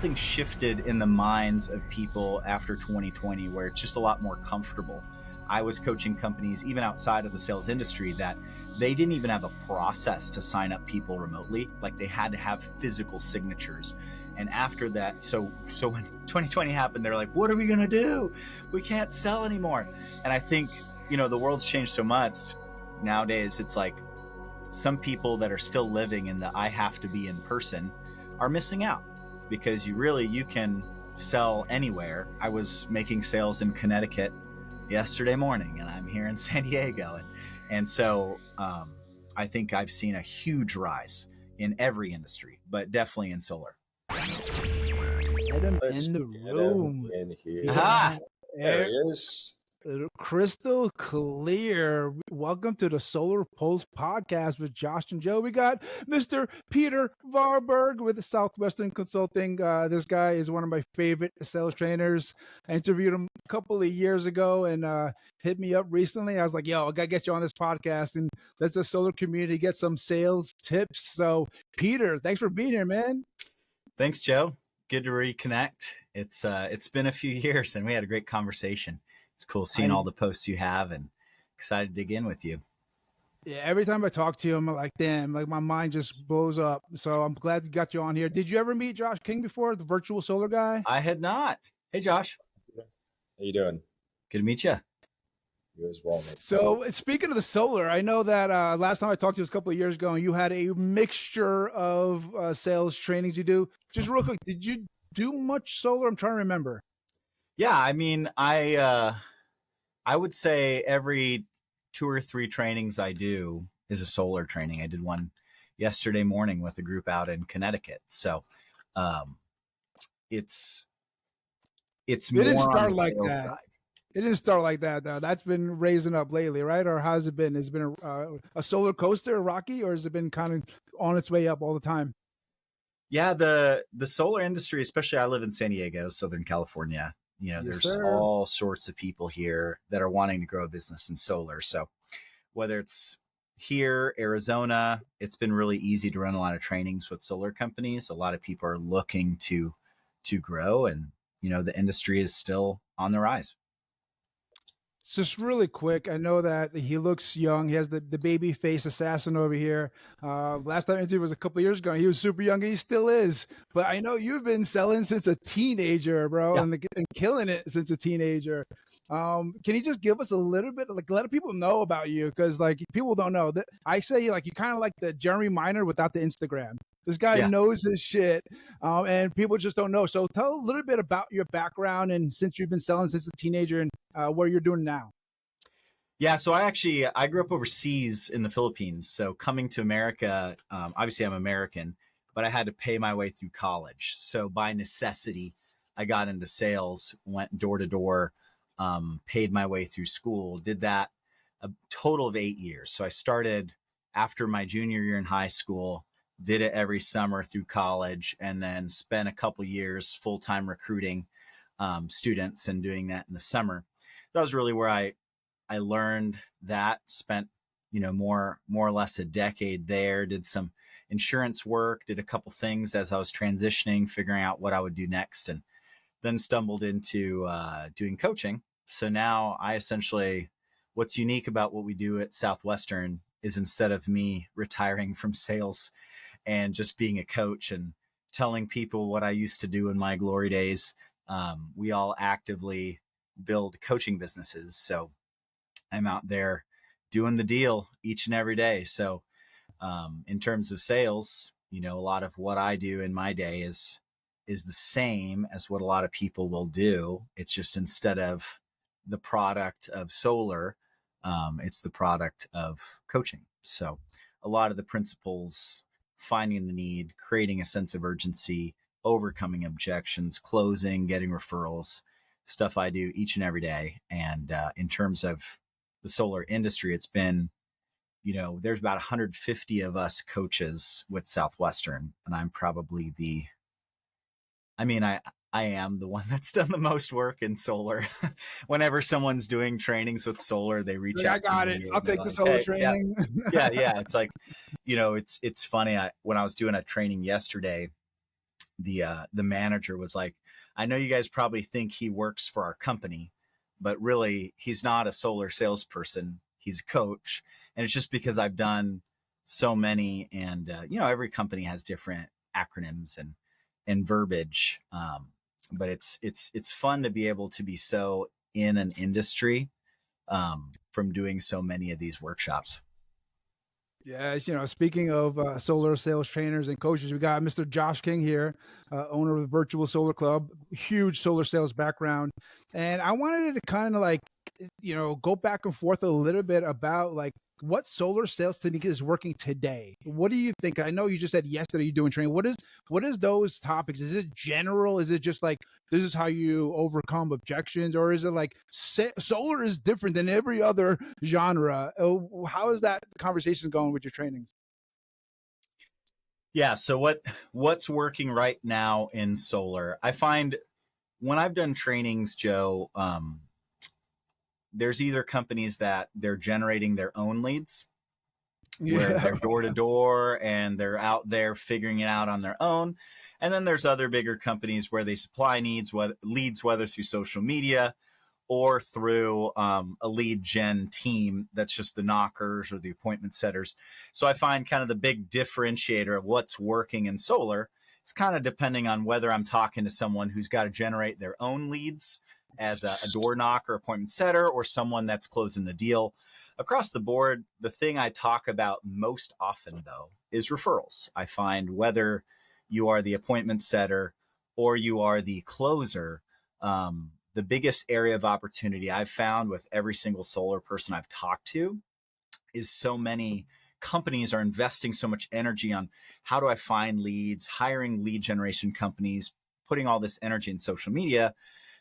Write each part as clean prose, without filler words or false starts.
something shifted in the minds of people after 2020 where it's just a lot more comfortable. I was coaching companies even outside of the sales industry that they didn't even have a process to sign up people remotely. Like they had to have physical signatures. And after that, so when 2020 happened, they're like, what are we going to do? We can't sell anymore. And I think, the world's changed so much nowadays. It's like some people that are still living in the I have to be in person are missing out because you can sell anywhere. I was making sales in Connecticut yesterday morning and I'm here in San Diego. And so I think I've seen a huge rise in every industry, but definitely in solar. Get him in the room. In here. Aha! There he is. Crystal clear. Welcome to the SolarPulse Podcast with Josh and Joe. We got Mr. Peter Varberg with Southwestern Consulting. This guy is one of my favorite sales trainers. I interviewed him a couple of years ago and hit me up recently. I was like, yo, I got to get you on this podcast and let the solar community get some sales tips. So, Peter, thanks for being here, man. Thanks, Joe. Good to reconnect. It's been a few years and we had a great conversation. It's cool seeing all the posts you have and excited to dig in with you. Yeah, every time I talk to you, I'm like, damn, like my mind just blows up. So I'm glad you got you on here. Did you ever meet Josh King before, the virtual solar guy? I had not. Hey, Josh. How you doing? Good to meet you. You as well, mate. So speaking of the solar, I know that last time I talked to you was a couple of years ago, and you had a mixture of sales trainings you do. Just real quick, did you do much solar? I'm trying to remember. Yeah, I mean, I would say every 2 or 3 trainings I do is a solar training. I did one yesterday morning with a group out in Connecticut. So it's more didn't start on the like sales that. side. It didn't start like that, though. That's been raising up lately, right? Or how's it been? Has it been a solar coaster, rocky, or has it been kind of on its way up all the time? Yeah, the solar industry, especially I live in San Diego, Southern California. Yes, There's sir. all sorts of people here that are wanting to grow a business in solar. So whether it's here, Arizona, it's been really easy to run a lot of trainings with solar companies. A lot of people are looking to grow and, the industry is still on the rise. Just really quick, I know that he looks young. He has the baby face assassin over here. Last time I interviewed was a couple of years ago. He was super young, and he still is. But I know you've been selling since a teenager, bro, Yeah. and killing it since a teenager. Can you just give us a little bit, let people know about you? Because people don't know that. I say you kind of like the Jeremy Minor without the Instagram. This guy knows his shit, and people just don't know. So tell a little bit about your background and since you've been selling since a teenager and what you're doing now. Yeah, so I grew up overseas in the Philippines. So coming to America, obviously I'm American, but I had to pay my way through college. So by necessity, I got into sales, went door to door, paid my way through school, did that a total of 8 years. So I started after my junior year in high school, did it every summer through college, and then spent a couple years full-time recruiting students and doing that in the summer. That was really where I learned that, spent, more or less a decade there, did some insurance work, did a couple things as I was transitioning, figuring out what I would do next, and then stumbled into doing coaching. So now what's unique about what we do at Southwestern is instead of me retiring from sales and just being a coach and telling people what I used to do in my glory days, we all actively build coaching businesses. So I'm out there doing the deal each and every day. So in terms of sales, a lot of what I do in my day is the same as what a lot of people will do. It's just instead of the product of solar, it's the product of coaching. So a lot of the principles, finding the need, creating a sense of urgency, overcoming objections, closing, getting referrals, stuff I do each and every day. And in terms of the solar industry, it's been, there's about 150 of us coaches with Southwestern, and I'm probably I am the one that's done the most work in solar. Whenever someone's doing trainings with solar, they reach out. I got it. I'll take the solar training. Yeah. It's like, it's funny. When I was doing a training yesterday, the manager was like, I know you guys probably think he works for our company, but really he's not a solar salesperson. He's a coach. And it's just because I've done so many, and every company has different acronyms and verbiage. But it's fun to be able to be so in an industry from doing so many of these workshops. Yeah, speaking of solar sales trainers and coaches, we got Mr. Josh King here, owner of the Virtual Solar Club, huge solar sales background. And I wanted to kind of go back and forth a little bit about what solar sales technique is working today. What do you think? I know you just said yesterday you're doing training. What is those topics? Is it general? Is it just this is how you overcome objections, or is it solar is different than every other genre? How is that conversation going with your trainings? Yeah. So what's working right now in solar? I find when I've done trainings, Joe, there's either companies that they're generating their own leads, where they're door to door and they're out there figuring it out on their own. And then there's other bigger companies where they supply leads, whether through social media or through a lead gen team that's just the knockers or the appointment setters. So I find kind of the big differentiator of what's working in solar. It's kind of depending on whether I'm talking to someone who's got to generate their own leads as a door knocker, appointment setter, or someone that's closing the deal. Across the board, the thing I talk about most often, though, is referrals. I find whether you are the appointment setter or you are the closer, the biggest area of opportunity I've found with every single solar person I've talked to is so many companies are investing so much energy on how do I find leads, hiring lead generation companies, putting all this energy in social media.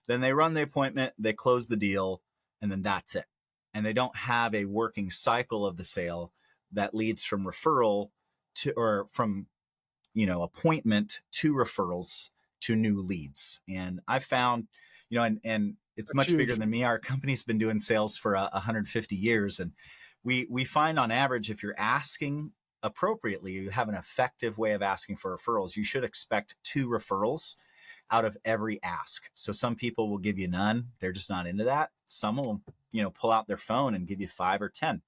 Then they run the appointment, they close the deal, and then that's it. And they don't have a working cycle of the sale that leads from referral to, or from, appointment to referrals to new leads. And I found, and it's much bigger than me. Our company's been doing sales for 150 years. And we find on average, if you're asking appropriately, you have an effective way of asking for referrals, you should expect 2 referrals out of every ask. So some people will give you none. They're just not into that. Some will, pull out their phone and give you 5 or 10.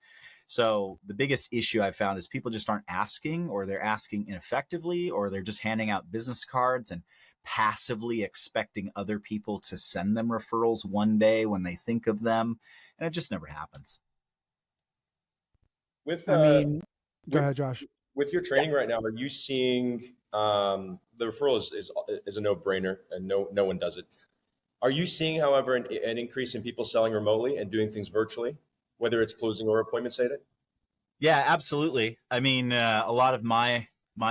So the biggest issue I've found is people just aren't asking, or they're asking ineffectively, or they're just handing out business cards and passively expecting other people to send them referrals one day when they think of them. And it just never happens. Go ahead, Josh. With your training right now, are you seeing the referral is a no-brainer and no one does it? Are you seeing, however, an increase in people selling remotely and doing things virtually, whether it's closing or appointment setting? Yeah, absolutely. I mean, a lot of my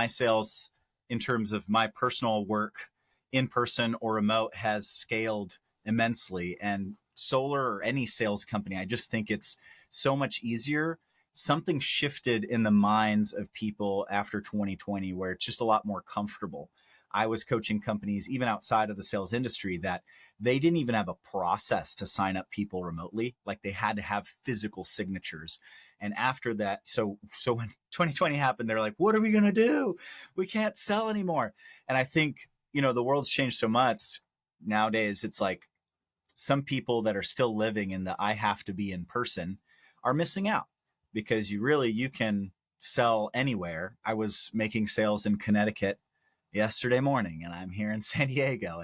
sales in terms of my personal work in person or remote has scaled immensely. And solar or any sales company, I just think it's so much easier. Something shifted in the minds of people after 2020 where it's just a lot more comfortable. I was coaching companies even outside of the sales industry that they didn't even have a process to sign up people remotely. Like they had to have physical signatures. And after that, so when 2020 happened, they're like, what are we going to do? We can't sell anymore. And I think, the world's changed so much nowadays. It's like some people that are still living in the I have to be in person are missing out, because you can sell anywhere. I was making sales in Connecticut yesterday morning, and I'm here in San Diego.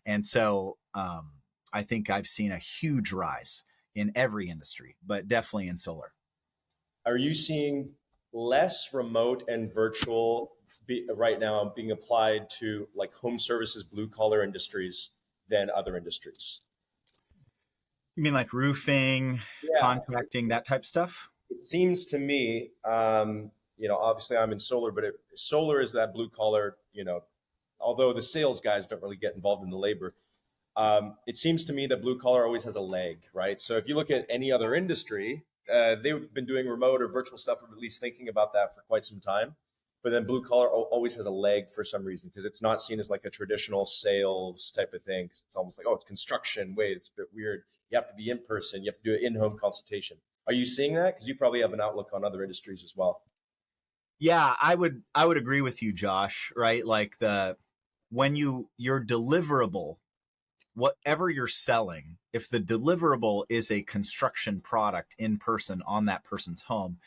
And so I think I've seen a huge rise in every industry, but definitely in solar. Are you seeing less remote and virtual right now being applied to like home services, blue collar industries than other industries? You mean like roofing, contracting, that type of stuff? It seems to me, obviously I'm in solar, but solar is that blue collar, although the sales guys don't really get involved in the labor. It seems to me that blue collar always has a leg, right? So if you look at any other industry, they've been doing remote or virtual stuff, or at least thinking about that for quite some time. But then blue collar always has a leg for some reason, because it's not seen as like a traditional sales type of thing. It's almost like, it's construction. Wait, it's a bit weird. You have to be in person. You have to do an in-home consultation. Are you seeing that? Because you probably have an outlook on other industries as well. Yeah, I would agree with you, Josh, right? Like when your deliverable, whatever you're selling, if the deliverable is a construction product in person on that person's home,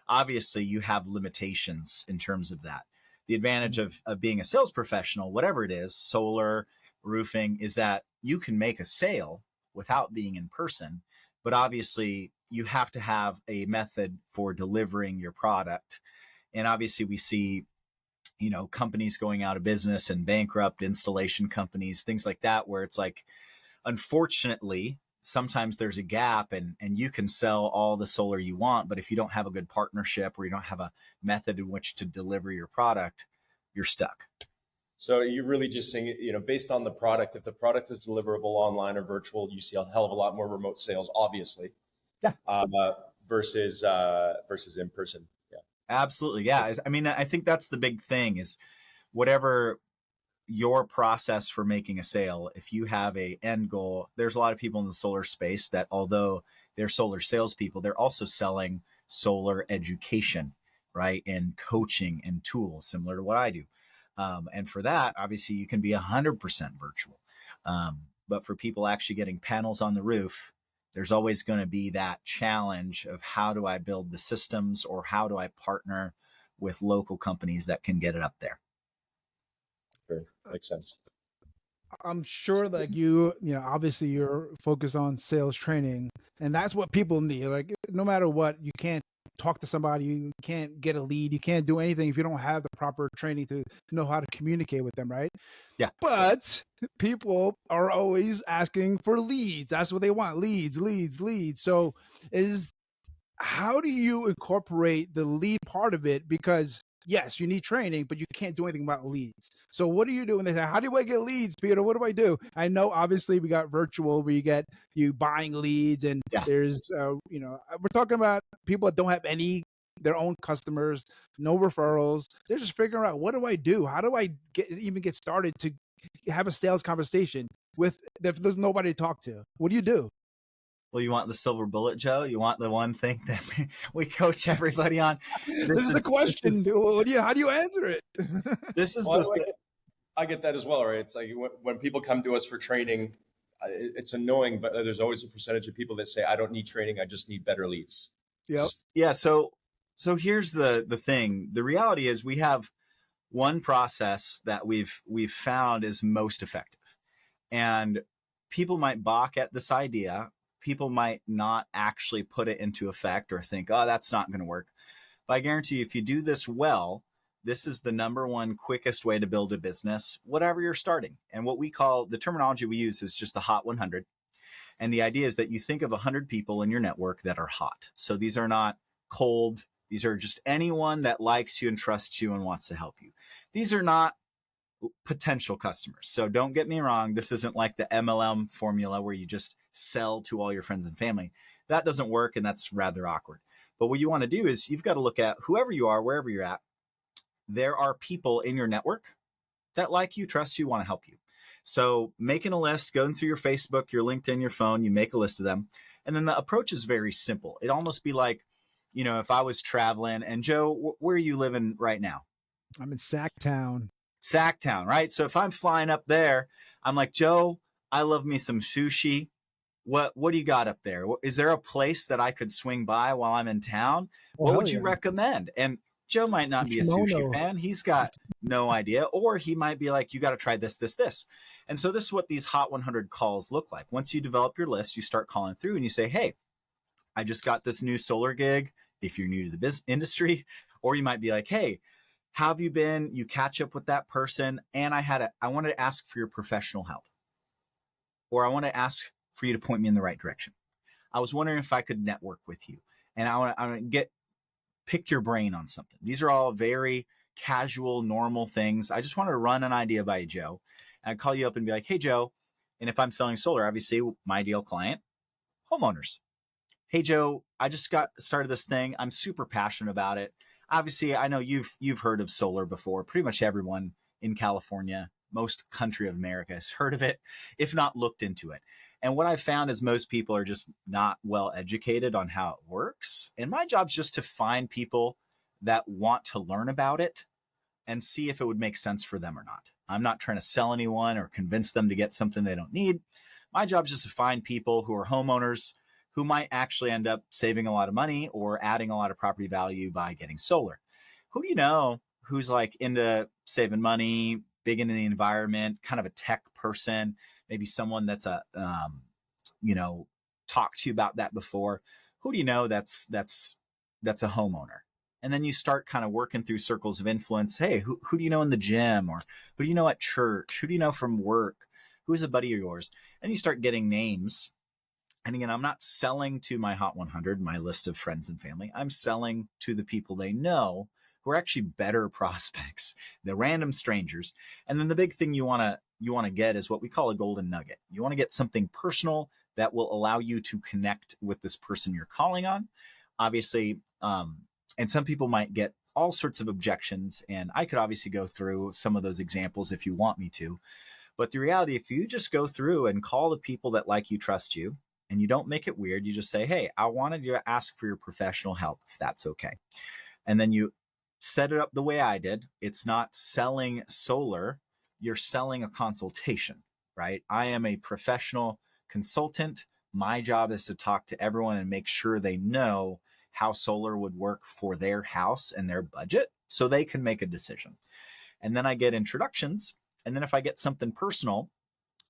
obviously you have limitations in terms of that. The advantage of being a sales professional, whatever it is, solar, roofing, is that you can make a sale without being in person, but obviously you have to have a method for delivering your product. And obviously we see, companies going out of business and bankrupt, installation companies, things like that, where it's like, unfortunately, sometimes there's a gap and you can sell all the solar you want, but if you don't have a good partnership or you don't have a method in which to deliver your product, you're stuck. So you're really just saying, based on the product, if the product is deliverable online or virtual, you see a hell of a lot more remote sales, obviously, versus in person. Yeah, absolutely. Yeah. I mean, I think that's the big thing is whatever your process for making a sale, if you have a end goal, there's a lot of people in the solar space that although they're solar salespeople, they're also selling solar education, right? And coaching and tools similar to what I do. And for that, obviously you can be 100% virtual. But for people actually getting panels on the roof, there's always going to be that challenge of how do I build the systems or how do I partner with local companies that can get it up there? Sure. Makes sense. I'm sure like obviously you're focused on sales training and that's what people need. Like no matter what, you can't talk to somebody, you can't get a lead, you can't do anything if you don't have the proper training to know how to communicate with them, right? Yeah. But people are always asking for leads. That's what they want. Leads. So how do you incorporate the lead part of it? Because yes, you need training, but you can't do anything about leads. So what do you do when they say, how do I get leads, Peter? What do I do? I know obviously we got virtual where you get you buying leads and there's, we're talking about people that don't have their own customers, no referrals. They're just figuring out, what do I do? How do I even get started to have a sales conversation if there's nobody to talk to? What do you do? Well, you want the silver bullet, Joe? You want the one thing that we coach everybody on? This is the question. How do you answer it? I get that as well, right? It's like when people come to us for training, it's annoying, but there's always a percentage of people that say, I don't need training. I just need better leads. Yeah. So here's the thing. The reality is we have one process that we've found is most effective, and people might balk at this idea. People might not actually put it into effect or think, oh, that's not going to work. But I guarantee you, if you do this well, this is the number one quickest way to build a business, whatever you're starting. And what we call, the terminology we use is just the hot 100. And the idea is that you think of 100 people in your network that are hot. So these are not cold. These are just anyone that likes you and trusts you and wants to help you. These are not potential customers. So don't get me wrong. This isn't like the MLM formula where you just sell to all your friends and family. That doesn't work. And that's rather awkward. But what you want to do is you've got to look at whoever you are, wherever you're at. There are people in your network that like you, trust you, want to help you. So making a list, going through your Facebook, your LinkedIn, your phone, you make a list of them. And then the approach is very simple. It'd almost be like, if I was traveling and Joe, where are you living right now? I'm in Sacktown, right? So if I'm flying up there, I'm like, Joe, I love me some sushi. What do you got up there? Is there a place that I could swing by while I'm in town? What would you recommend? And Joe might not be a sushi fan. He's got no idea. Or he might be like, you got to try this. And so this is what these Hot 100 calls look like. Once you develop your list, you start calling through and you say, hey, I just got this new solar gig. If you're new to the business industry, or you might be like, hey, how have you been? You catch up with that person. And I wanted to ask for your professional help, or I want to ask for you to point me in the right direction. I was wondering if I could network with you, and I want to pick your brain on something. These are all very casual, normal things. I just wanted to run an idea by you, Joe. And I'd call you up and be like, hey, Joe. And if I'm selling solar, obviously my ideal client, homeowners. Hey, Joe, I just got started this thing. I'm super passionate about it. Obviously, I know you've heard of solar before. Pretty much everyone in California, most country of America has heard of it, if not looked into it. And what I've found is most people are just not well educated on how it works. And my job is just to find people that want to learn about it, and see if it would make sense for them or not. I'm not trying to sell anyone or convince them to get something they don't need. My job is just to find people who are homeowners who might actually end up saving a lot of money or adding a lot of property value by getting solar. Who do you know who's like into saving money, big into the environment, kind of a tech person, maybe someone that's talked to you about that before? Who do you know that's a homeowner? And then you start kind of working through circles of influence. Hey, who do you know in the gym, or who do you know at church? Who do you know from work? Who's a buddy of yours? And you start getting names. And again, I'm not selling to my Hot 100, my list of friends and family. I'm selling to the people they know who are actually better prospects, the random strangers. And then the big thing you want to get is what we call a golden nugget. You want to get something personal that will allow you to connect with this person you're calling on. Obviously, and some people might get all sorts of objections, and I could obviously go through some of those examples if you want me to. But the reality, if you just go through and call the people that like you, trust you, and you don't make it weird, you just say, hey, I wanted you to ask for your professional help, if that's okay. And then you set it up the way I did. It's not selling solar. You're selling a consultation, right? I am a professional consultant. My job is to talk to everyone and make sure they know how solar would work for their house and their budget so they can make a decision. And then I get introductions. And then if I get something personal,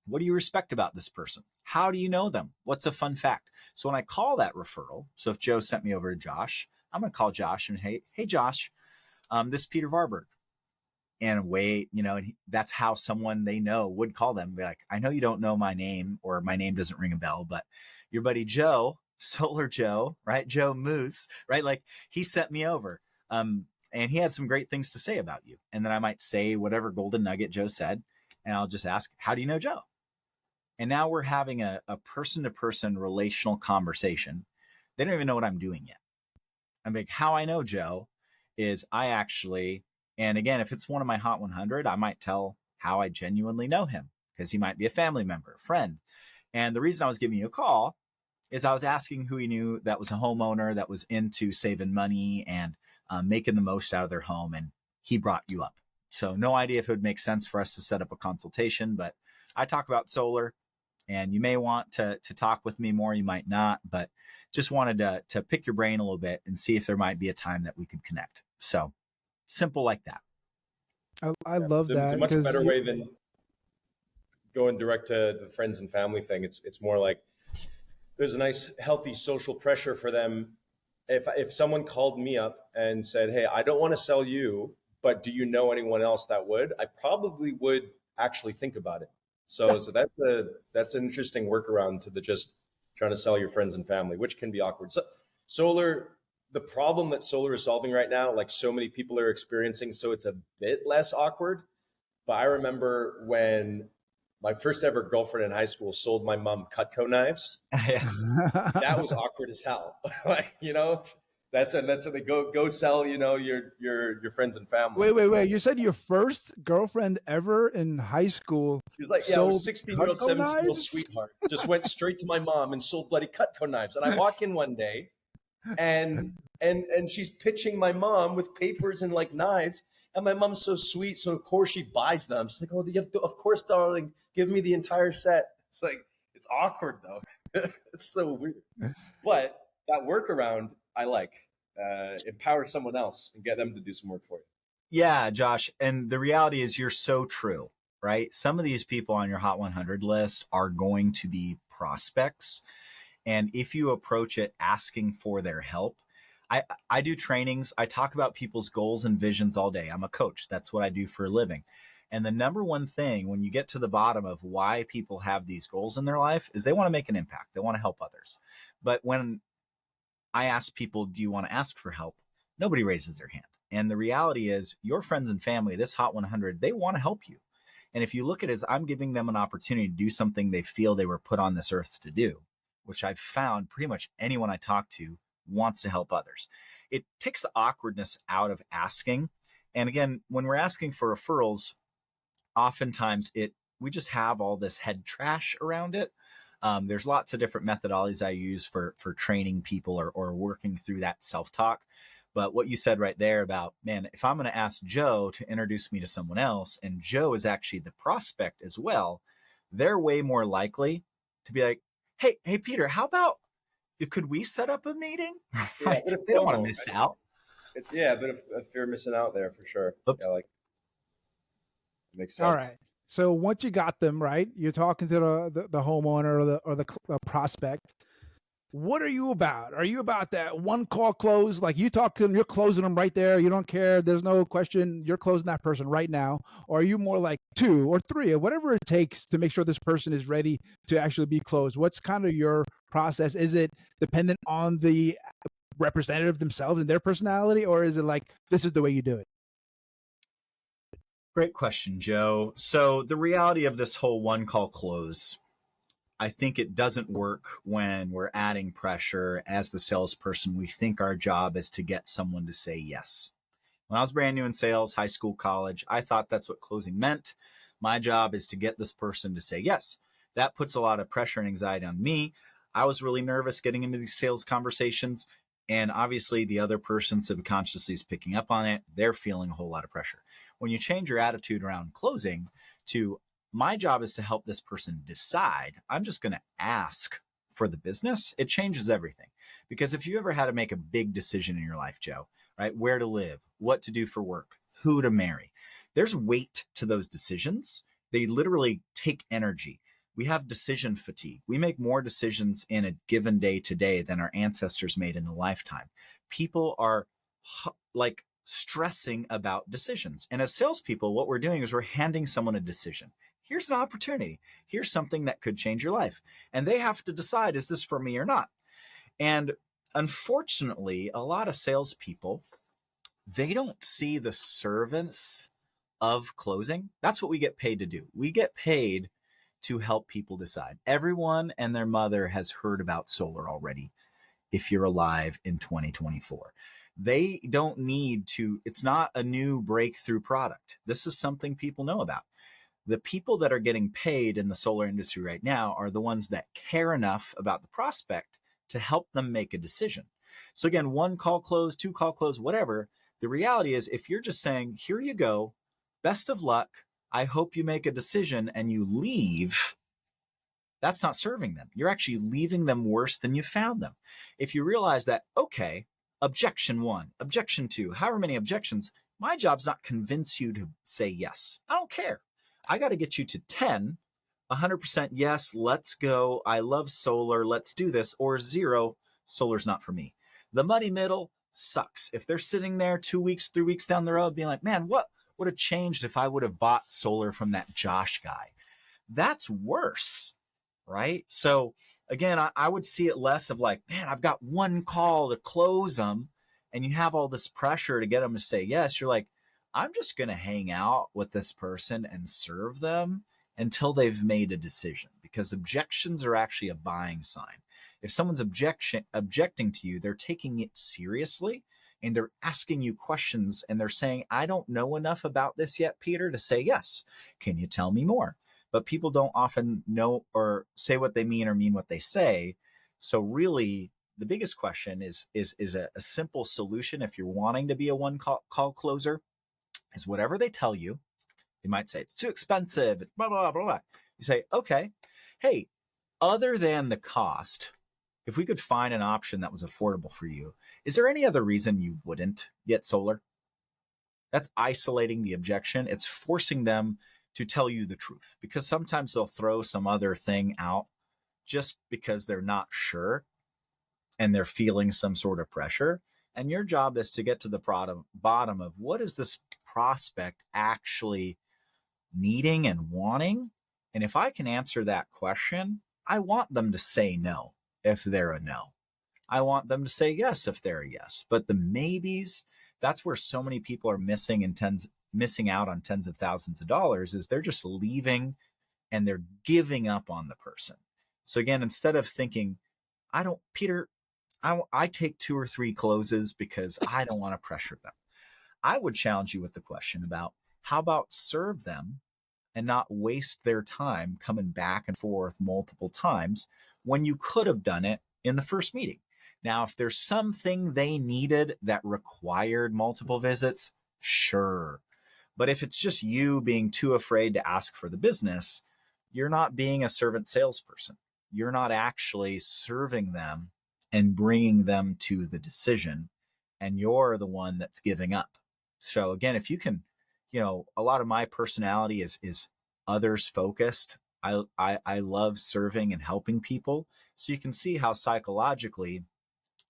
what do you respect about this person? How do you know them? What's a fun fact? So when I call that referral, so if Joe sent me over to Josh, I'm going to call Josh and hey Josh, this is Peter Varberg. And wait, and that's how someone they know would call them. Be like, I know you don't know my name, or my name doesn't ring a bell, but your buddy Joe, Solar Joe, right? Joe Moose, right? Like, he sent me over. And he had some great things to say about you. And then I might say whatever golden nugget Joe said, and I'll just ask, how do you know Joe? And now we're having a person-to-person relational conversation. They don't even know what I'm doing yet. I'm like, how I know Joe is I actually, and again, if it's one of my Hot 100, I might tell how I genuinely know him, because he might be a family member, a friend. And the reason I was giving you a call is I was asking who he knew that was a homeowner that was into saving money and making the most out of their home. And he brought you up. So no idea if it would make sense for us to set up a consultation, but I talk about solar, and you may want to talk with me more. You might not, but just wanted to pick your brain a little bit and see if there might be a time that we could connect. So simple like that. I love that. It's a much better way than going direct to the friends and family thing. It's more like there's a nice, healthy social pressure for them. If someone called me up and said, hey, I don't want to sell you, but do you know anyone else that would? I probably would actually think about it. So that's an interesting workaround to the just trying to sell your friends and family, which can be awkward. So solar, the problem that solar is solving right now, like so many people are experiencing, so it's a bit less awkward. But I remember when my first ever girlfriend in high school sold my mom Cutco knives. That was awkward as hell. Like, that's when they go sell, your friends and family. Wait. You said your first girlfriend ever in high school. She was like, yeah, I was 16-year-old, 17-year-old sweetheart. Just went straight to my mom and sold bloody Cutco knives. And I walk in one day and she's pitching my mom with papers and like knives. And my mom's so sweet. So of course she buys them. She's like, oh, of course, darling, give me the entire set. It's like, it's awkward though. It's so weird. But that workaround, I like. Empower someone else and get them to do some work for you. Yeah, Josh. And the reality is you're so true, right? Some of these people on your Hot 100 list are going to be prospects. And if you approach it asking for their help, I do trainings. I talk about people's goals and visions all day. I'm a coach. That's what I do for a living. And the number one thing when you get to the bottom of why people have these goals in their life is they want to make an impact. They want to help others. But when I ask people, do you want to ask for help? Nobody raises their hand. And the reality is your friends and family, this Hot 100, they want to help you. And if you look at it as I'm giving them an opportunity to do something they feel they were put on this earth to do, which I've found pretty much anyone I talk to wants to help others. It takes the awkwardness out of asking. And again, when we're asking for referrals, oftentimes we just have all this head trash around it. There's lots of different methodologies I use for training people or working through that self-talk. But what you said right there about, man, if I'm going to ask Joe to introduce me to someone else, and Joe is actually the prospect as well, they're way more likely to be like, hey, Peter, how about, could we set up a meeting? Yeah, a bit of They don't want to FOMO, miss right? out. Yeah, a bit of fear of missing out there for sure. Oops. Yeah, like it makes All sense. right. So once you got them, right, you're talking to the homeowner or the prospect. What are you about? Are you about that one call close? Like you talk to them, you're closing them right there. You don't care. There's no question. You're closing that person right now. Or are you more like 2 or 3 or whatever it takes to make sure this person is ready to actually be closed? What's kind of your process? Is it dependent on the representative themselves and their personality? Or is it like, this is the way you do it? Great question, Joe. So the reality of this whole one call close, I think it doesn't work when we're adding pressure as the salesperson. We think our job is to get someone to say yes. When I was brand new in sales, high school, college, I thought that's what closing meant. My job is to get this person to say yes. That puts a lot of pressure and anxiety on me. I was really nervous getting into these sales conversations. And obviously the other person subconsciously is picking up on it. They're feeling a whole lot of pressure. When you change your attitude around closing to, my job is to help this person decide, I'm just going to ask for the business, it changes everything. Because if you ever had to make a big decision in your life, Joe, right? Where to live, what to do for work, who to marry, there's weight to those decisions. They literally take energy. We have decision fatigue. We make more decisions in a given day today than our ancestors made in a lifetime. People are like stressing about decisions. And as salespeople, what we're doing is we're handing someone a decision. Here's an opportunity. Here's something that could change your life. And they have to decide, is this for me or not? And unfortunately, a lot of salespeople, they don't see the service of closing. That's what we get paid to do. We get paid to help people decide. Everyone and their mother has heard about solar already if you're alive in 2024. They don't need to, it's not a new breakthrough product. This is something people know about. The people that are getting paid in the solar industry right now are the ones that care enough about the prospect to help them make a decision. So again, 1 call close, 2 call close, whatever. The reality is, if you're just saying, here you go, best of luck, I hope you make a decision, and you leave, that's not serving them. You're actually leaving them worse than you found them. If you realize that, okay, objection 1, objection 2, however many objections, my job's not convince you to say yes. I don't care. I got to get you to 10, 100% yes, let's go. I love solar. Let's do this. Or 0, solar's not for me. The money middle sucks. If they're sitting there 2 weeks, 3 weeks down the road being like, man, what would have changed if I would have bought solar from that Josh guy? That's worse, right? So again, I would see it less of like, man, I've got 1 call to close them, and you have all this pressure to get them to say yes. You're like, I'm just going to hang out with this person and serve them until they've made a decision, because objections are actually a buying sign. If someone's objecting to you, they're taking it seriously, and they're asking you questions, and they're saying, I don't know enough about this yet, Peter, to say yes. Can you tell me more? But people don't often know or say what they mean or mean what they say. So really, the biggest question is a simple solution. If you're wanting to be a 1 call closer, is whatever they tell you. They might say it's too expensive, it's blah, blah, blah, blah. You say, okay, hey, other than the cost, if we could find an option that was affordable for you, is there any other reason you wouldn't get solar? That's isolating the objection. It's forcing them to tell you the truth, because sometimes they'll throw some other thing out just because they're not sure and they're feeling some sort of pressure. And your job is to get to the bottom of, what is this prospect actually needing and wanting? And if I can answer that question, I want them to say no if they're a no. I want them to say yes if they're a yes. But the maybes, that's where so many people are missing out on tens of thousands of dollars, is they're just leaving and they're giving up on the person. So again, instead of thinking, Peter, I take 2 or 3 closes because I don't want to pressure them, I would challenge you with the question about, how about serve them and not waste their time coming back and forth multiple times when you could have done it in the first meeting? Now, if there's something they needed that required multiple visits, sure. But if it's just you being too afraid to ask for the business, you're not being a servant salesperson. You're not actually serving them and bringing them to the decision, and you're the one that's giving up. So again, if you can, a lot of my personality is others focused. I love serving and helping people. So you can see how psychologically,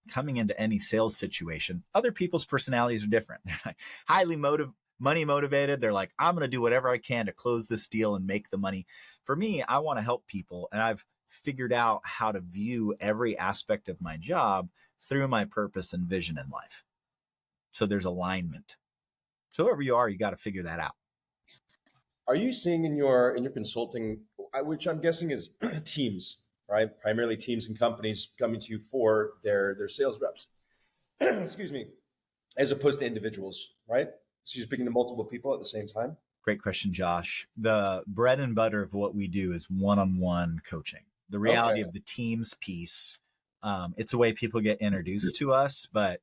coming into any sales situation, other people's personalities are different. They're like highly money motivated. They're like, I'm going to do whatever I can to close this deal and make the money. For me, I want to help people. And I've figured out how to view every aspect of my job through my purpose and vision in life. So there's alignment. So whoever you are, you got to figure that out. Are you seeing in your consulting, which I'm guessing is teams, right? Primarily teams and companies coming to you for their sales reps, excuse me, as opposed to individuals, right? So you're speaking to multiple people at the same time? Great question, Josh. The bread and butter of what we do is one-on-one coaching. The reality of the teams piece, it's a way people get introduced to us, but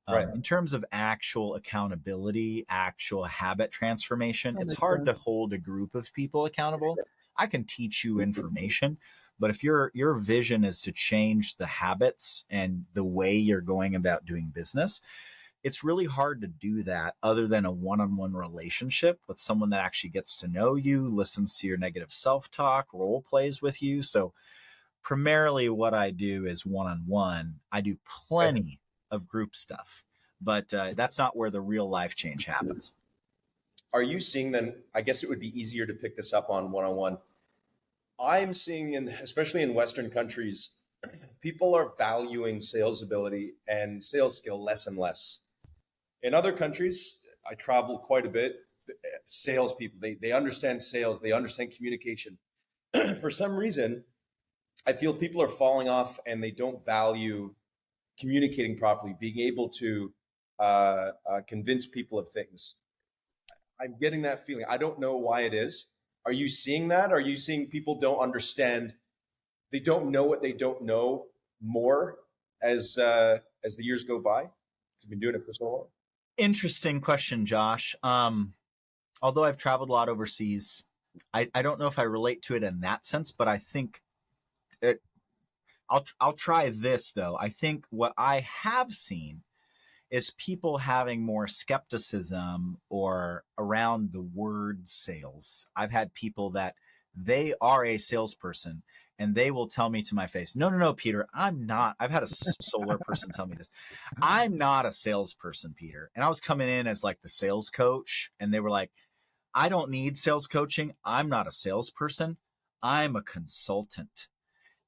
in terms of actual accountability, actual habit transformation, it's hard to hold a group of people accountable. I can teach you information, but if your vision is to change the habits and the way you're going about doing business, it's really hard to do that other than a one-on-one relationship with someone that actually gets to know you, listens to your negative self-talk, role plays with you. So primarily what I do is one-on-one. I do plenty of group stuff, but that's not where the real life change happens. Are you seeing then, I guess it would be easier to pick this up on one-on-one. I'm seeing, especially in Western countries, people are valuing sales ability and sales skill less and less. In other countries, I travel quite a bit, salespeople, they understand sales, they understand communication. For some reason, I feel people are falling off and they don't value communicating properly, being able to convince people of things. I'm getting that feeling. I don't know why it is. Are you seeing that? Are you seeing people don't understand? They don't know what they don't know more as the years go by? I've been doing it for so long. Interesting question, Josh. Although I've traveled a lot overseas, I don't know if I relate to it in that sense, but I think I'll try this though. I think what I have seen is people having more skepticism or around the word sales. I've had people that they are a salesperson and they will tell me to my face, no, Peter, I'm not. I've had a solar person tell me this. I'm not a salesperson, Peter. And I was coming in as like the sales coach and they were like, I don't need sales coaching. I'm not a salesperson. I'm a consultant.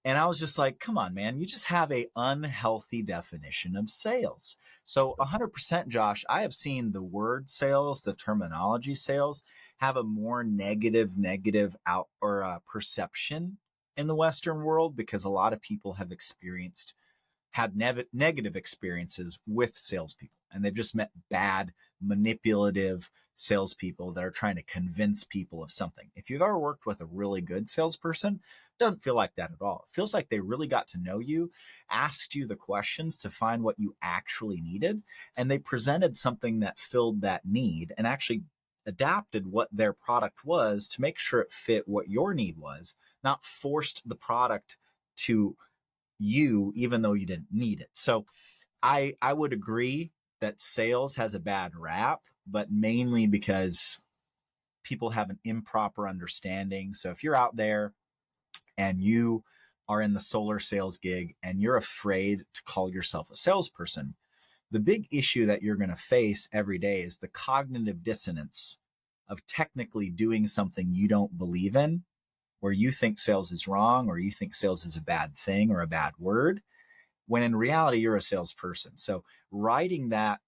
And I was just like, come on, man, you just have a unhealthy definition of sales. So 100%, Josh, I have seen the word sales, the terminology sales have a more negative out or perception in the Western world because a lot of people have had negative experiences with salespeople. And they've just met bad, manipulative salespeople that are trying to convince people of something. If you've ever worked with a really good salesperson, it doesn't feel like that at all. It feels like they really got to know you, asked you the questions to find what you actually needed, and they presented something that filled that need and actually adapted what their product was to make sure it fit what your need was, not forced the product to you even though you didn't need it. So I would agree that sales has a bad rap, but mainly because people have an improper understanding. So if you're out there and you are in the solar sales gig and you're afraid to call yourself a salesperson, the big issue that you're going to face every day is the cognitive dissonance of technically doing something you don't believe in, where you think sales is wrong or you think sales is a bad thing or a bad word, when in reality, you're a salesperson. So writing that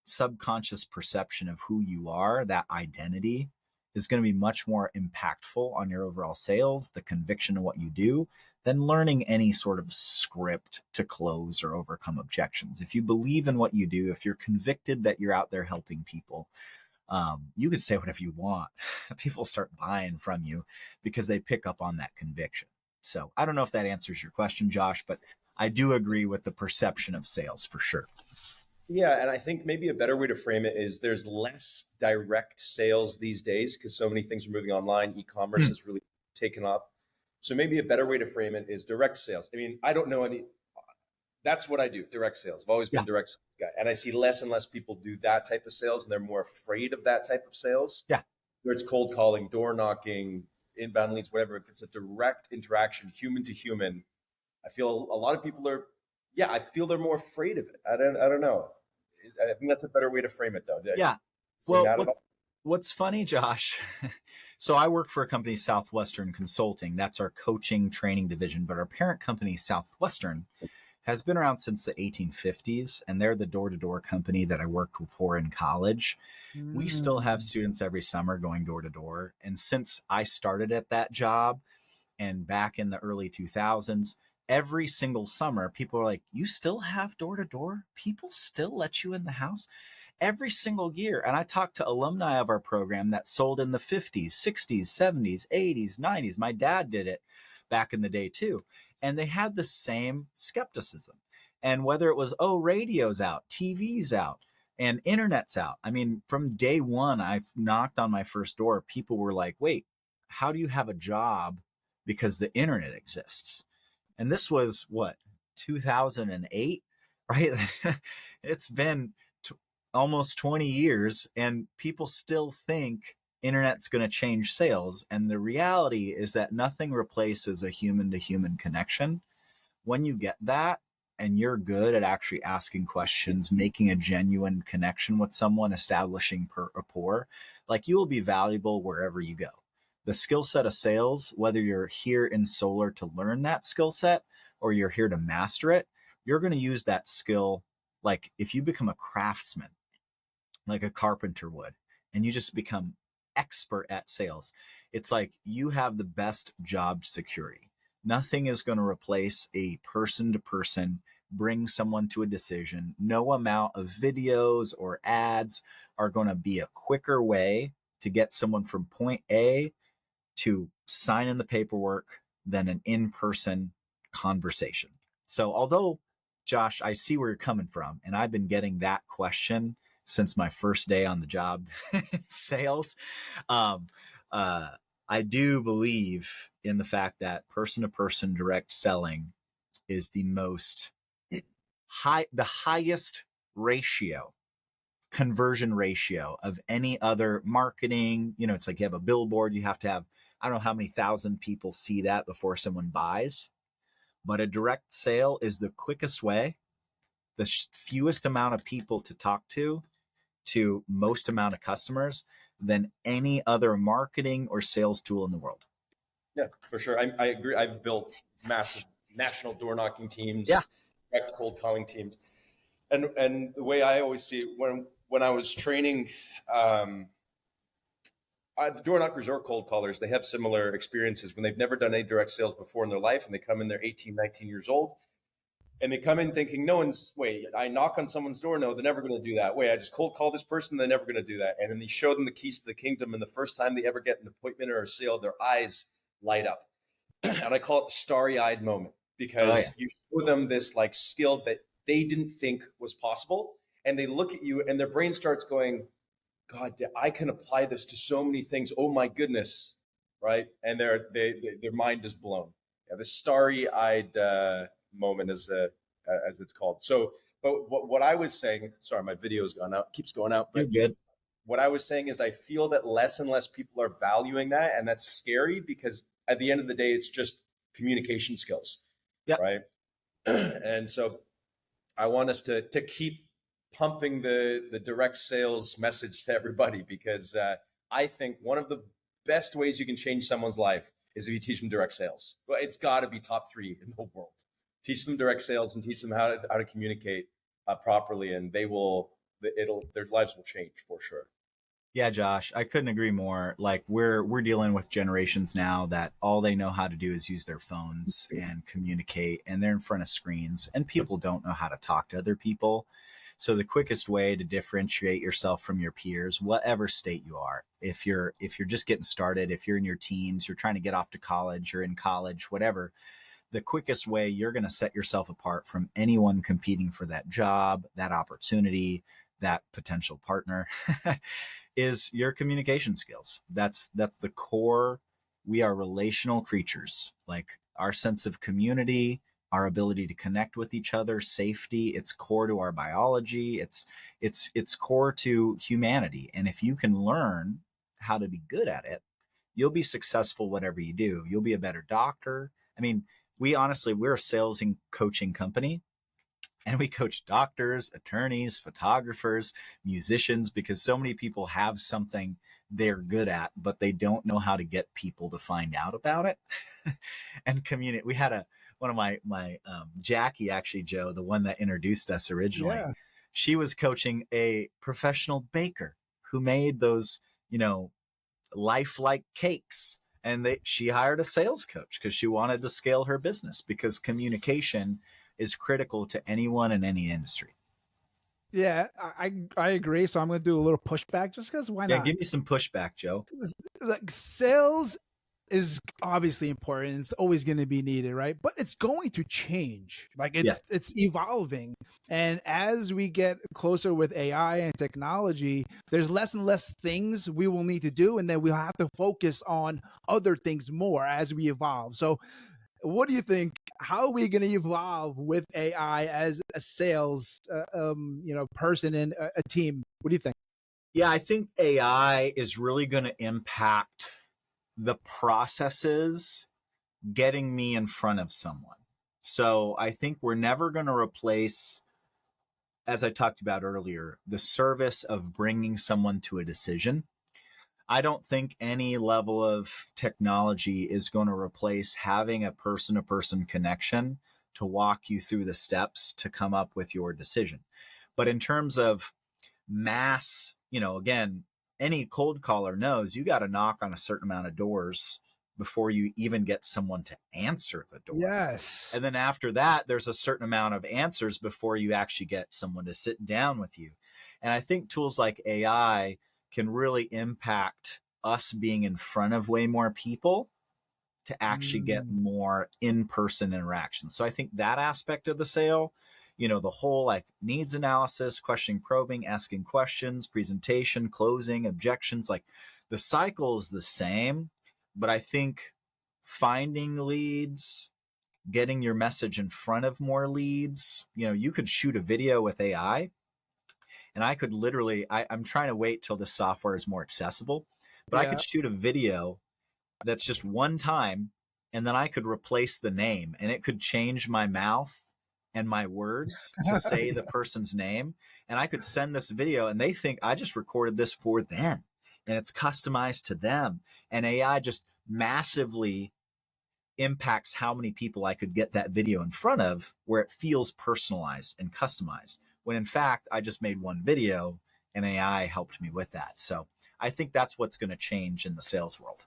subconscious perception of who you are, that identity, is going to be much more impactful on your overall sales, the conviction of what you do, than learning any sort of script to close or overcome objections. If you believe in what you do, if you're convicted that you're out there helping people, you can say whatever you want. People start buying from you because they pick up on that conviction. So I don't know if that answers your question, Josh, but I do agree with the perception of sales for sure. Yeah, and I think maybe a better way to frame it is there's less direct sales these days because so many things are moving online. E-commerce has really taken up. So maybe a better way to frame it is direct sales. I mean, I don't know any. That's what I do, direct sales. I've always been a direct sales guy, and I see less and less people do that type of sales, and they're more afraid of that type of sales. Yeah, where it's cold calling, door knocking, inbound leads, whatever. If it's a direct interaction, human to human, I feel a lot of people are. Yeah, I feel they're more afraid of it. I don't know. I think that's a better way to frame it, though. Yeah. Well, what's funny, Josh? So I work for a company, Southwestern Consulting. That's our coaching training division. But our parent company, Southwestern, has been around since the 1850s. And they're the door-to-door company that I worked for in college. We still have students every summer going door to door. And since I started at that job and back in the early 2000s, every single summer, people are like, you still have door to door? People still let you in the house? Every single year. And I talked to alumni of our program that sold in the 50s, 60s, 70s, 80s, 90s. My dad did it back in the day too. And they had the same skepticism. And whether it was, radio's out, TV's out, and internet's out. I mean, from day one, I've knocked on my first door. People were like, wait, how do you have a job because the internet exists? And this was 2008, right? It's been almost 20 years and people still think internet's going to change sales. And the reality is that nothing replaces a human to human connection. When you get that and you're good at actually asking questions, making a genuine connection with someone, establishing rapport, like you will be valuable wherever you go. The skill set of sales, whether you're here in solar to learn that skill set or you're here to master it, you're going to use that skill. Like if you become a craftsman, like a carpenter would, and you just become expert at sales, it's like you have the best job security. Nothing is going to replace a person to person, bring someone to a decision. No amount of videos or ads are going to be a quicker way to get someone from point A to sign in the paperwork than an in-person conversation. So although, Josh, I see where you're coming from, and I've been getting that question since my first day on the job in sales, I do believe in the fact that person-to-person direct selling is the highest conversion ratio of any other marketing. You know, it's like you have a billboard, you have to have, I don't know how many thousand people see that before someone buys, but a direct sale is the quickest way, the fewest amount of people to talk to most amount of customers than any other marketing or sales tool in the world. Yeah, for sure. I agree. I've built massive national door knocking teams, direct cold calling teams. And the way I always see it, when I was training, the door knockers or cold callers, they have similar experiences when they've never done any direct sales before in their life, and they come in, they're 18, 19 years old, and they come in thinking, I knock on someone's door. No, they're never going to do that. I just cold call this person. They're never going to do that. And then you show them the keys to the kingdom. And the first time they ever get an appointment or a sale, their eyes light up. And I call it the starry-eyed moment because you show them this like skill that they didn't think was possible. And they look at you and their brain starts going, God, I can apply this to so many things. Oh my goodness. Right. And their mind is blown. Yeah, the starry-eyed moment as it's called. So, but what I was saying, sorry, my video's gone out, keeps going out. But you're good. What I was saying is I feel that less and less people are valuing that. And that's scary because at the end of the day, it's just communication skills. Yeah. Right. And so I want us to keep pumping the direct sales message to everybody because I think one of the best ways you can change someone's life is if you teach them direct sales. Well, it's got to be top 3 in the world. Teach them direct sales and teach them how to communicate properly, and their lives will change for sure. Yeah, Josh, I couldn't agree more. Like we're dealing with generations now that all they know how to do is use their phones and communicate, and they're in front of screens, and people don't know how to talk to other people. So the quickest way to differentiate yourself from your peers, whatever state you are, if you're just getting started, if you're in your teens, you're trying to get off to college, you're in college, whatever, the quickest way you're going to set yourself apart from anyone competing for that job, that opportunity, that potential partner is your communication skills. That's the core. We are relational creatures. Like our sense of community, our ability to connect with each other, safety, it's core to our biology. It's core to humanity. And if you can learn how to be good at it, you'll be successful whatever you do. You'll be a better doctor. I mean, we're a sales and coaching company, and we coach doctors, attorneys, photographers, musicians, because so many people have something they're good at, but they don't know how to get people to find out about it and communicate. We had one of my Jackie, actually, Joe, the one that introduced us originally. Yeah. She was coaching a professional baker who made those, lifelike cakes. And she hired a sales coach because she wanted to scale her business, because communication is critical to anyone in any industry. Yeah, I agree. So I'm going to do a little pushback just because why not? Yeah, give me some pushback, Joe. Like sales is obviously important. It's always going to be needed, right? But it's going to change. Like it's evolving. And as we get closer with AI and technology, there's less and less things we will need to do. And then we'll have to focus on other things more as we evolve. So what do you think? How are we going to evolve with AI as a sales, person and a team? What do you think? Yeah, I think AI is really going to impact the processes getting me in front of someone. So I think we're never going to replace, as I talked about earlier, the service of bringing someone to a decision. I don't think any level of technology is going to replace having a person-to-person connection to walk you through the steps to come up with your decision. But in terms of mass, again, any cold caller knows you got to knock on a certain amount of doors before you even get someone to answer the door. Yes. And then after that, there's a certain amount of answers before you actually get someone to sit down with you. And I think tools like AI can really impact us being in front of way more people to actually get more in-person interaction. So I think that aspect of the sale, the whole like needs analysis, questioning, probing, asking questions, presentation, closing, objections, like the cycle is the same, but I think finding leads, getting your message in front of more leads, you could shoot a video with AI, and I could literally, I'm trying to wait till the software is more accessible, but I could shoot a video that's just one time, and then I could replace the name, and it could change my mouth and my words to say the person's name. And I could send this video, and they think I just recorded this for them, and it's customized to them. And AI just massively impacts how many people I could get that video in front of, where it feels personalized and customized, when in fact I just made one video and AI helped me with that. So I think that's what's going to change in the sales world.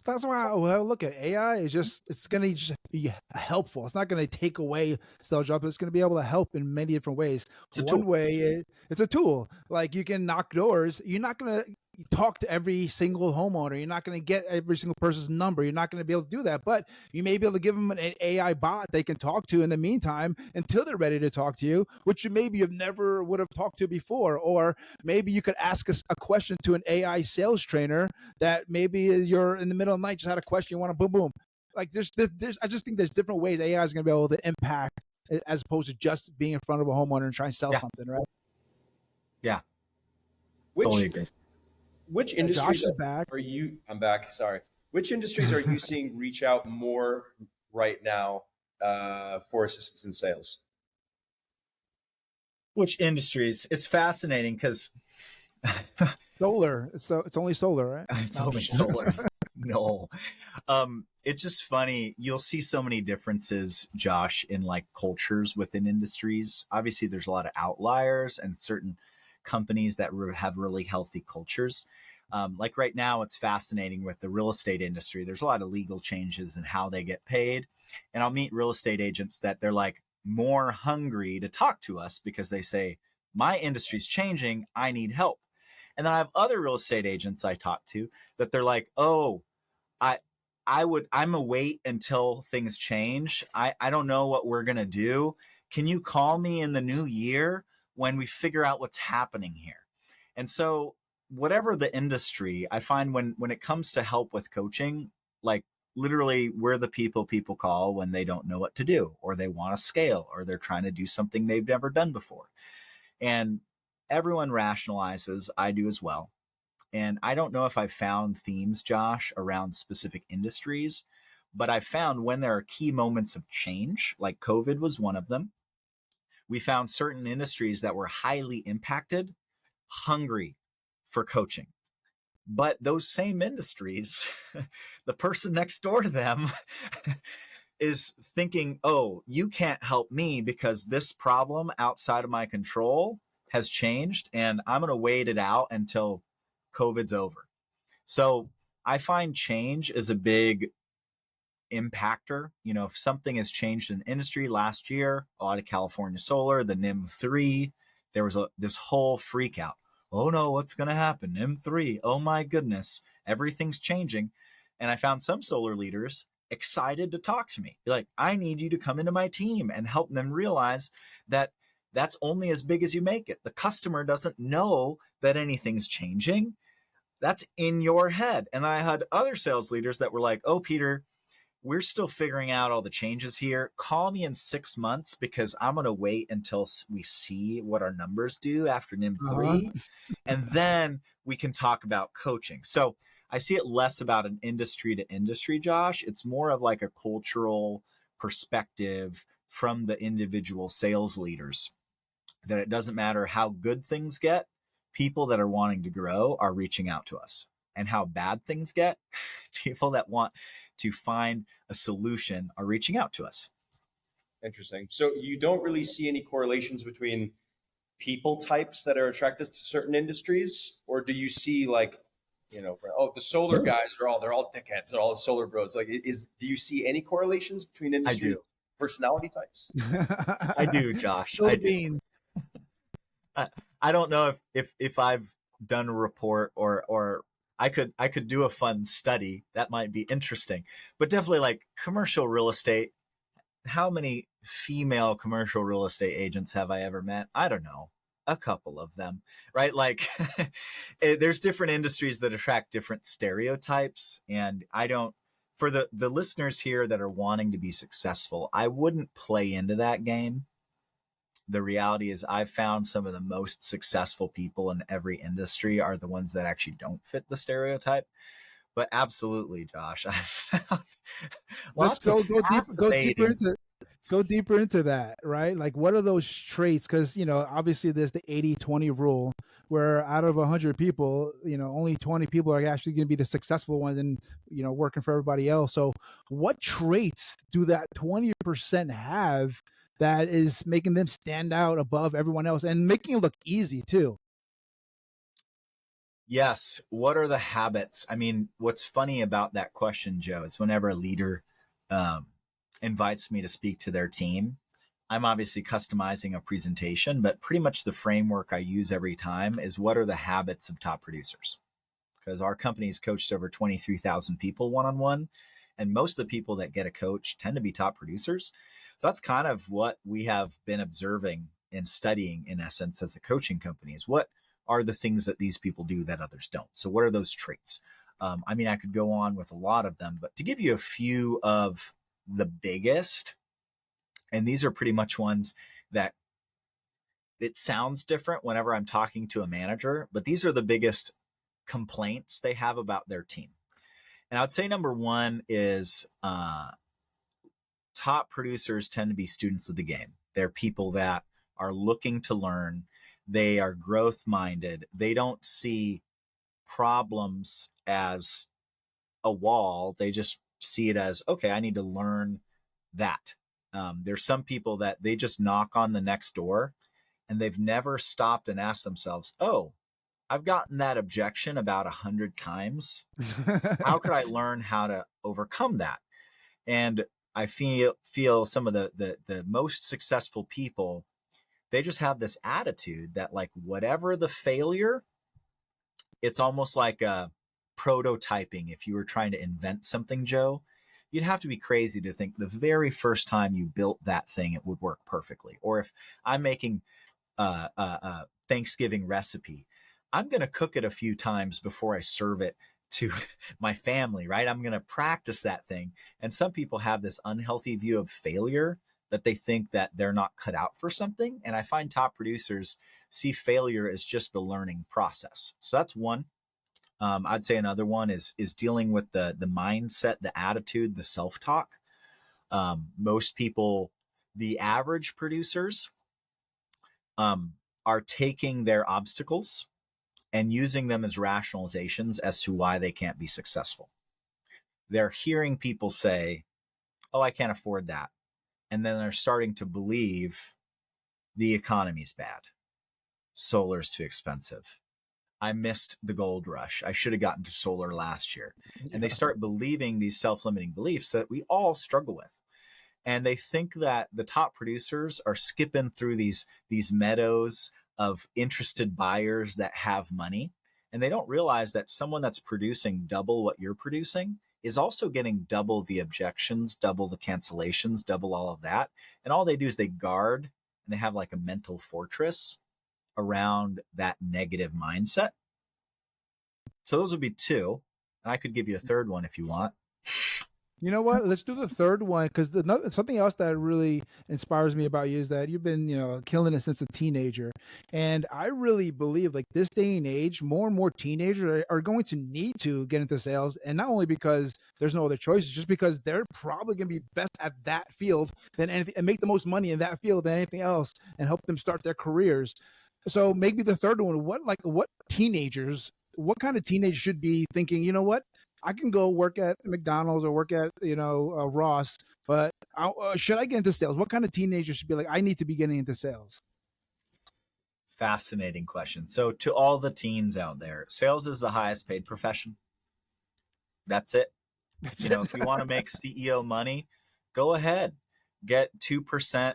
That's why I look at AI is it's going to just be helpful. It's not going to take away sales job. It's going to be able to help in many different ways. One way, it's a tool. Like you can knock doors. You're not going to talk to every single homeowner. You're not going to get every single person's number. You're not going to be able to do that, but you may be able to give them an AI bot they can talk to in the meantime until they're ready to talk to you, which you maybe have never would have talked to before. Or maybe you could ask a question to an AI sales trainer that maybe you're in the middle of the night, just had a question, you want to boom, boom. Like I just think there's different ways AI is going to be able to impact as opposed to just being in front of a homeowner and trying to sell something, right? Yeah. Which industries are you? I'm back. Sorry. Which industries are you seeing reach out more right now for assistance in sales? Which industries? It's fascinating because solar. So it's only solar, right? It's only solar. No. It's just funny. You'll see so many differences, Josh, in like cultures within industries. Obviously, there's a lot of outliers and certain companies that have really healthy cultures. Like right now, it's fascinating with the real estate industry. There's a lot of legal changes in how they get paid. And I'll meet real estate agents that they're like more hungry to talk to us because they say, my industry's changing. I need help. And then I have other real estate agents I talk to that they're like, oh, I'm a wait until things change. I don't know what we're going to do. Can you call me in the new year when we figure out what's happening here? And so whatever the industry, I find when it comes to help with coaching, like literally we're the people call when they don't know what to do, or they want to scale, or they're trying to do something they've never done before. And everyone rationalizes, I do as well. And I don't know if I've found themes, Josh, around specific industries, but I've found when there are key moments of change, like COVID was one of them, we found certain industries that were highly impacted, hungry for coaching. But those same industries, the person next door to them is thinking, oh, you can't help me because this problem outside of my control has changed, and I'm going to wait it out until COVID's over. So I find change is a big impactor. You know, if something has changed in the industry last year, a lot of California solar, the NIM3, there was this whole freak out. Oh no, what's going to happen? NIM3, oh my goodness, everything's changing. And I found some solar leaders excited to talk to me. Be like, I need you to come into my team and help them realize that that's only as big as you make it. The customer doesn't know that anything's changing. That's in your head. And I had other sales leaders that were like, oh, Peter, we're still figuring out all the changes here. Call me in 6 months because I'm going to wait until we see what our numbers do after NIM3. And then we can talk about coaching. So I see it less about an industry to industry, Josh. It's more of like a cultural perspective from the individual sales leaders, that it doesn't matter how good things get, people that are wanting to grow are reaching out to us. And how bad things get, people that want to find a solution are reaching out to us. Interesting. So you don't really see any correlations between people types that are attracted to certain industries, or do you see like, you know, oh, the solar guys they're all dickheads, they're all solar bros. Like, do you see any correlations between industry personality types? I do, Josh. Philippines. I don't know if I've done a report or I could do a fun study that might be interesting, but definitely like commercial real estate. How many female commercial real estate agents have I ever met? I don't know. A couple of them, right? Like there's different industries that attract different stereotypes. And for the listeners here that are wanting to be successful, I wouldn't play into that game. The reality is I've found some of the most successful people in every industry are the ones that actually don't fit the stereotype. But absolutely, Josh, I've found lots of go deeper into that, right? Like, what are those traits? Because, you know, obviously there's the 80-20 rule where out of 100 people, you know, only 20 people are actually going to be the successful ones and, you know, working for everybody else. So what traits do that 20% have that is making them stand out above everyone else and making it look easy too? Yes. What are the habits? I mean, what's funny about that question, Joe, is whenever a leader invites me to speak to their team, I'm obviously customizing a presentation, but pretty much the framework I use every time is what are the habits of top producers? Because our company's coached over 23,000 people one-on-one, and most of the people that get a coach tend to be top producers. So that's kind of what we have been observing and studying, in essence, as a coaching company, is what are the things that these people do that others don't. So what are those traits? I mean, I could go on with a lot of them, but to give you a few of the biggest, and these are pretty much ones that it sounds different whenever I'm talking to a manager, but these are the biggest complaints they have about their team. And I would say number one is top producers tend to be students of the game. They're people that are looking to learn. They are growth minded. They don't see problems as a wall. They just see it as, okay, I need to learn that. There's some people that they just knock on the next door and they've never stopped and asked themselves, oh, I've gotten that objection about 100 times. How could I learn how to overcome that? And I feel some of the most successful people, they just have this attitude that like whatever the failure, it's almost like a prototyping, if you were trying to invent something, Joe, you'd have to be crazy to think the very first time you built that thing, it would work perfectly. Or if I'm making a Thanksgiving recipe, I'm going to cook it a few times before I serve it to my family, right? I'm going to practice that thing. And some people have this unhealthy view of failure, that they think that they're not cut out for something. And I find top producers see failure as just the learning process. So that's one. I'd say another one is dealing with the mindset, the attitude, the self-talk. Most people, the average producers, are taking their obstacles and using them as rationalizations as to why they can't be successful. They're hearing people say, oh, I can't afford that. And then they're starting to believe the economy's bad. Solar's too expensive. I missed the gold rush. I should have gotten to solar last year. And they start believing these self-limiting beliefs that we all struggle with. And they think that the top producers are skipping through these meadows of interested buyers that have money. And they don't realize that someone that's producing double what you're producing is also getting double the objections, double the cancellations, double all of that. And all they do is they guard, and they have like a mental fortress around that negative mindset. So those would be two. And I could give you a third one if you want. You know what? Let's do the third one, because something else that really inspires me about you is that you've been, killing it since a teenager. And I really believe, like, this day and age, more and more teenagers are going to need to get into sales. And not only because there's no other choices, just because they're probably going to be best at that field than anything, and make the most money in that field than anything else, and help them start their careers. So maybe the third one, what kind of teenagers should be thinking, you know what? I can go work at McDonald's or work at, Ross, but should I get into sales? What kind of teenager should be like, I need to be getting into sales? Fascinating question. So to all the teens out there, sales is the highest paid profession. That's it. If you want to make CEO money, go ahead, get 2%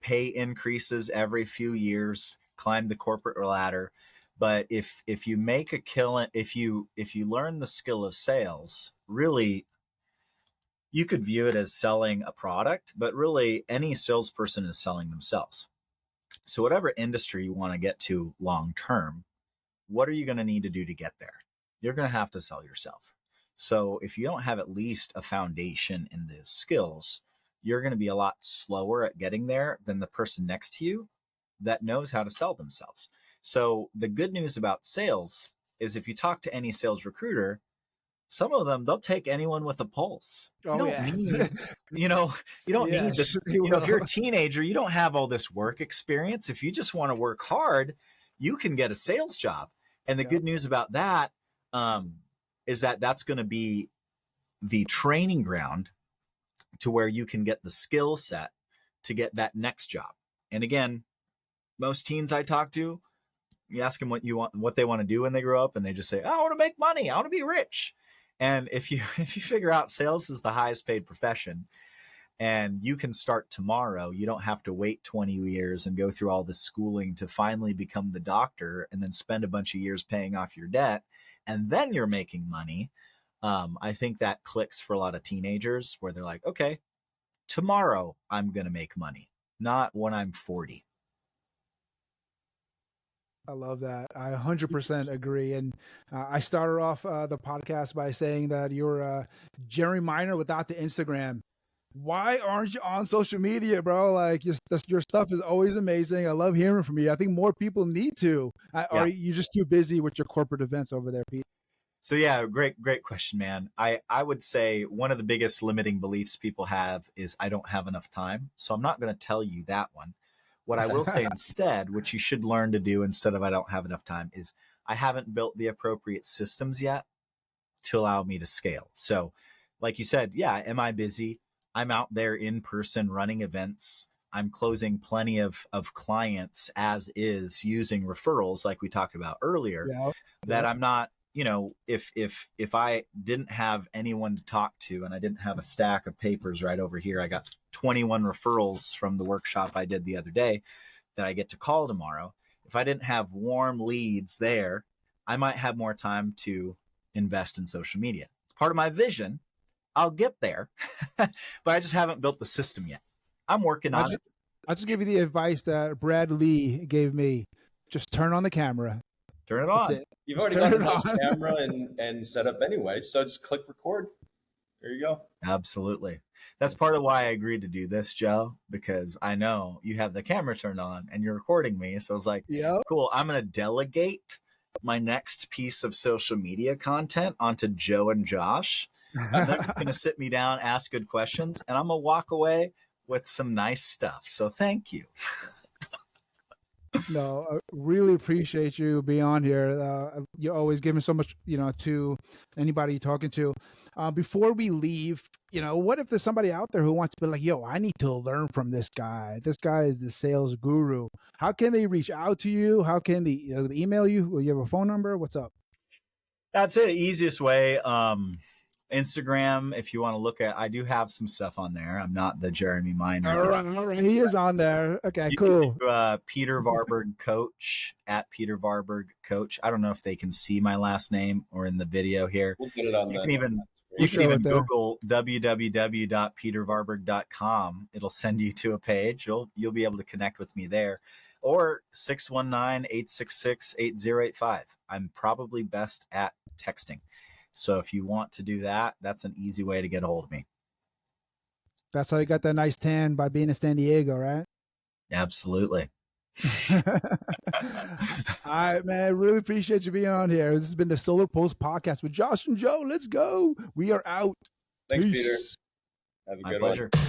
pay increases every few years, climb the corporate ladder. But if you make a killing, if you learn the skill of sales, really, you could view it as selling a product, but really any salesperson is selling themselves. So whatever industry you want to get to long term, what are you going to need to do to get there? You're going to have to sell yourself. So if you don't have at least a foundation in those skills, you're going to be a lot slower at getting there than the person next to you that knows how to sell themselves. So the good news about sales is if you talk to any sales recruiter, some of them, they'll take anyone with a pulse. You don't need, you don't need this. If you're a teenager, you don't have all this work experience. If you just want to work hard, you can get a sales job. And the good news about that is that that's going to be the training ground to where you can get the skill set to get that next job. And again, most teens I talk to, you ask them what they want to do when they grow up, and they just say, I want to make money. I want to be rich. And if you figure out sales is the highest paid profession and you can start tomorrow, you don't have to wait 20 years and go through all this schooling to finally become the doctor and then spend a bunch of years paying off your debt, and then you're making money. I think that clicks for a lot of teenagers where they're like, okay, tomorrow I'm going to make money, not when I'm 40. I love that. I 100% agree. And I started off the podcast by saying that you're Jerry Minor without the Instagram. Why aren't you on social media, bro? Like your stuff is always amazing. I love hearing from you. I think more people need to. Are you just too busy with your corporate events over there, Pete? So yeah, great question, man. I would say one of the biggest limiting beliefs people have is I don't have enough time. So I'm not going to tell you that one. What I will say instead, which you should learn to do instead of I don't have enough time, is I haven't built the appropriate systems yet to allow me to scale. So like you said, yeah, am I busy? I'm out there in person running events. I'm closing plenty of clients as is using referrals like we talked about earlier, that I'm not, if I didn't have anyone to talk to and I didn't have a stack of papers right over here, I got 21 referrals from the workshop I did the other day that I get to call tomorrow. If I didn't have warm leads there I might have more time to invest in social media. It's part of my vision. I'll get there, but I just haven't built the system yet. I'm working on it. I'll just give you the advice that Brad Lee gave me. Just turn on the camera. Turn it on. You've already got a nice camera and set up anyway, so just click record. There you go. Absolutely. That's part of why I agreed to do this, Joe, because I know you have the camera turned on and you're recording me. So I was like, cool, I'm going to delegate my next piece of social media content onto Joe and Josh. And they're just going to sit me down, ask good questions, and I'm going to walk away with some nice stuff. So thank you. No, I really appreciate you being on here. You're always giving so much, to anybody you're talking to. Before we leave, what if there's somebody out there who wants to be like, yo, I need to learn from this guy. This guy is the sales guru. How can they reach out to you? How can they email you? Will you have a phone number? What's up? That's it. Easiest way. Instagram, if you want to look at, I do have some stuff on there. I'm not the Jeremy Miner. All right. He is on there. Okay, cool. Peter Varberg Coach at Peter Varberg Coach. I don't know if they can see my last name or in the video here. We'll get it on there. You can even Google www.petervarberg.com. It'll send you to a page. You'll be able to connect with me there. Or 619-866-8085. I'm probably best at texting. So if you want to do that, that's an easy way to get a hold of me. That's how you got that nice tan, by being in San Diego, right? Absolutely. All right, man. Really appreciate you being on here. This has been the SolarPulse Podcast with Josh and Joe. Let's go. We are out. Thanks, Peace. Peter. Have a good My pleasure. one.